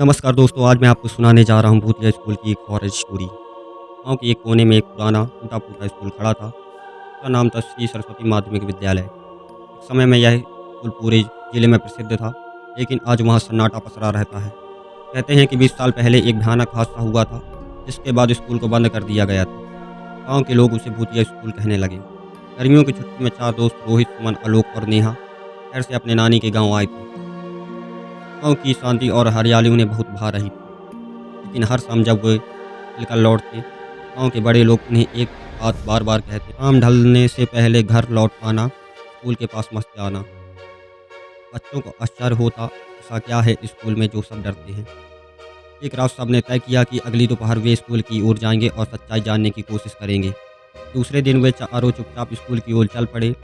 नमस्कार दोस्तों, आज मैं आपको सुनाने जा रहा हूँ भूतिया स्कूल की एक हॉरर स्टोरी। गाँव के एक कोने में एक पुराना टूटा-फूटा स्कूल खड़ा था। उसका नाम था श्री सरस्वती माध्यमिक विद्यालय। एक समय में यह स्कूल पूरे जिले में प्रसिद्ध था, लेकिन आज वहाँ सन्नाटा पसरा रहता है। कहते हैं कि 20 साल पहले एक भयानक हादसा हुआ था, जिसके बाद स्कूल को बंद कर दिया गया था। गाँव के लोग उसे भूतिया स्कूल कहने लगे। गर्मियों की छुट्टी में 4 दोस्त रोहित, सुमन, आलोक और नेहा शहर से अपने नानी के गाँव आए थे। गाँव की शांति और हरियाली उन्हें बहुत भा रही थी। लेकिन हर शाम जब वे मिलकर लौटते, गाँव के बड़े लोग उन्हें एक बात बार-बार कहते, शाम ढलने से पहले घर लौट आना, स्कूल के पास मत जाना। बच्चों को आश्चर्य होता, ऐसा क्या है स्कूल में जो सब डरते हैं। एक रात सबने तय किया कि अगली दोपहर वे स्कूल की ओर जाएंगे और सच्चाई जानने की कोशिश करेंगे। दूसरे दिन वे चारों चुपचाप स्कूल की ओर चल पड़े।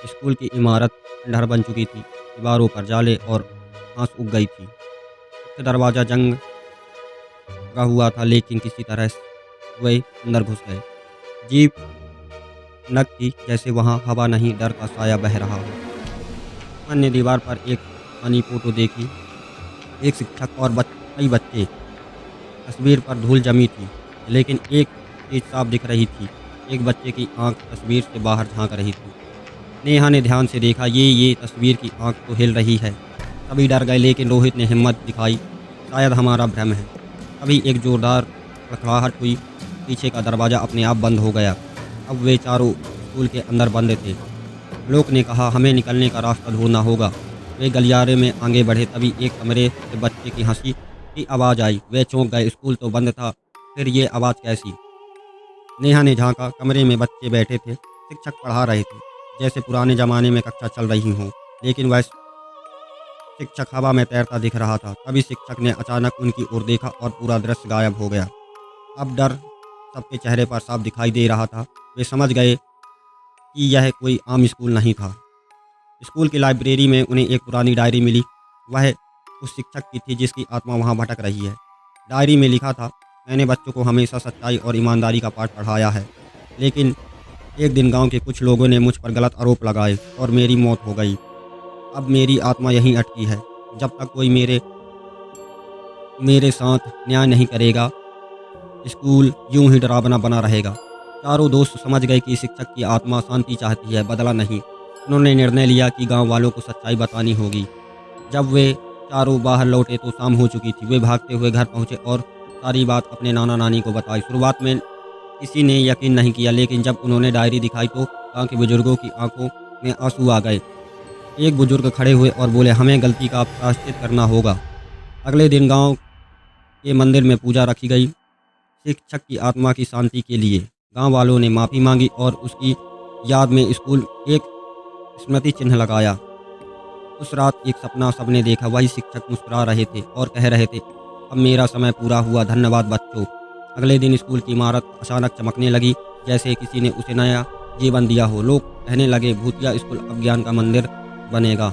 स्कूल की इमारत खंडहर बन चुकी थी, दीवारों पर जाले और घास उग गई थी। मुख्य दरवाज़ा जंग लगा हुआ था, लेकिन किसी तरह वे अंदर घुस गए। जीप नक थी, जैसे वहाँ हवा नहीं, डर का साया बह रहा हो। मन ने दीवार पर एक पुरानी फोटो देखी। एक शिक्षक और कई बच्चे। तस्वीर पर धूल जमी थी, लेकिन एक चीज साफ दिख रही थी। एक बच्चे की आंख तस्वीर से बाहर झांक रही थी। नेहा ने ध्यान से देखा, ये तस्वीर की आंख तो हिल रही है। सभी डर गए, लेकिन रोहित ने हिम्मत दिखाई, शायद हमारा भ्रम है। तभी एक जोरदार खड़खड़ाहट हुई। पीछे का दरवाज़ा अपने आप बंद हो गया। अब वे चारों स्कूल के अंदर बंद थे। लोग ने कहा, हमें निकलने का रास्ता ढूंढना होगा। वे गलियारे में आगे बढ़े, तभी एक कमरे से बच्चे की हंसी की आवाज़ आई। वे चौंक गए, स्कूल तो बंद था, फिर ये आवाज़ कैसी। नेहा ने झांका, कमरे में बच्चे बैठे थे। शिक्षक पढ़ा रहे थे, जैसे पुराने ज़माने में कक्षा चल रही हो, लेकिन वह शिक्षक हवा में तैरता दिख रहा था। तभी शिक्षक ने अचानक उनकी ओर देखा और पूरा दृश्य गायब हो गया। अब डर सबके चेहरे पर साफ दिखाई दे रहा था। वे समझ गए कि यह कोई आम स्कूल नहीं था। स्कूल की लाइब्रेरी में उन्हें एक पुरानी डायरी मिली। वह उस शिक्षक की थी जिसकी आत्मा वहाँ भटक रही है। डायरी में लिखा था, मैंने बच्चों को हमेशा सच्चाई और ईमानदारी का पाठ पढ़ाया है, लेकिन एक दिन गांव के कुछ लोगों ने मुझ पर गलत आरोप लगाए और मेरी मौत हो गई। अब मेरी आत्मा यहीं अटकी है। जब तक कोई मेरे साथ न्याय नहीं करेगा, स्कूल यूं ही डरावना बना रहेगा। चारों दोस्त समझ गए कि शिक्षक की आत्मा शांति चाहती है, बदला नहीं। उन्होंने निर्णय लिया कि गांव वालों को सच्चाई बतानी होगी। जब वे चारों बाहर लौटे तो शाम हो चुकी थी। वे भागते हुए घर पहुंचे और सारी बात अपने नाना नानी को बताई। शुरुआत में किसी ने यकीन नहीं किया, लेकिन जब उन्होंने डायरी दिखाई तो गांव के बुजुर्गों की आंखों में आंसू आ गए। एक बुजुर्ग खड़े हुए और बोले, हमें गलती का प्रायश्चित करना होगा। अगले दिन गांव के मंदिर में पूजा रखी गई, शिक्षक की आत्मा की शांति के लिए। गांव वालों ने माफ़ी मांगी और उसकी याद में स्कूल एक स्मृति चिन्ह लगाया। उस रात एक सपना सबने देखा। वही शिक्षक मुस्कुरा रहे थे और कह रहे थे, अब मेरा समय पूरा हुआ, धन्यवाद बच्चों। अगले दिन स्कूल की इमारत अचानक चमकने लगी, जैसे किसी ने उसे नया जीवन दिया हो। लोग कहने लगे, भूतिया स्कूल अब ज्ञान का मंदिर बनेगा।